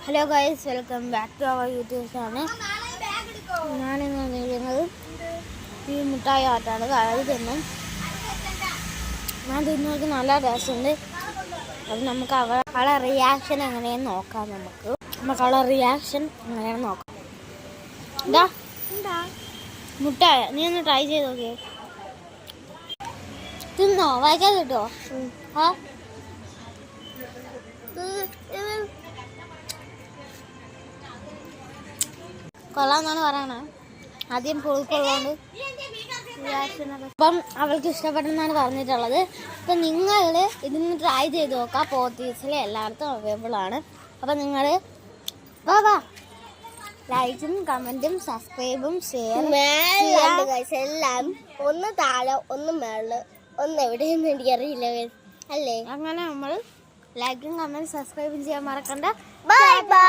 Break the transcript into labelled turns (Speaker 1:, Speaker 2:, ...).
Speaker 1: Hello guys, welcome back to our YouTube channel. ഞാനിന്ന് വന്നിരിക്കുന്നത് ഈ മുട്ടായി ആട്ടാണ്. അത് തിന്നും. ഞാൻ തിന്നവർക്ക് നല്ല ടേസ്റ്റുണ്ട്. അത് നമുക്ക് അവളെ റിയാക്ഷൻ എങ്ങനെയെന്ന് നോക്കാം. നമുക്ക് അവളെ റിയാക്ഷൻ എങ്ങനെയാണെന്ന് നോക്കാം. എന്താ മുട്ടായ? നീ ഒന്ന് ട്രൈ ചെയ്ത് നോക്കിയേ. തിന്നോ? വായിക്കാൻ കിട്ടുമോ? ആ കൊള്ളാന്നാണ് പറയണേ. ആദ്യം പുഴുക്കുള്ളതുകൊണ്ട് അപ്പം അവൾക്ക് ഇഷ്ടപ്പെട്ടെന്നാണ് പറഞ്ഞിട്ടുള്ളത്. അപ്പം നിങ്ങൾ ഇതിന് ട്രൈ ചെയ്ത് നോക്കാം. പോത്തീസിൽ എല്ലായിടത്തും അവൈലബിൾ ആണ്. അപ്പം നിങ്ങൾ വാ ലൈക്കും കമൻറ്റും സബ്സ്ക്രൈബും ഷെയറും
Speaker 2: എല്ലാം ഒന്ന് താഴെ ഒന്ന് മേളില് ഒന്ന് എവിടെയെന്ന് എനിക്കറിയില്ല അല്ലേ.
Speaker 1: അങ്ങനെ നമ്മൾ ലൈക്കും കമൻറ്റും സബ്സ്ക്രൈബും ചെയ്യാൻ മറക്കണ്ട.
Speaker 2: Bye bye.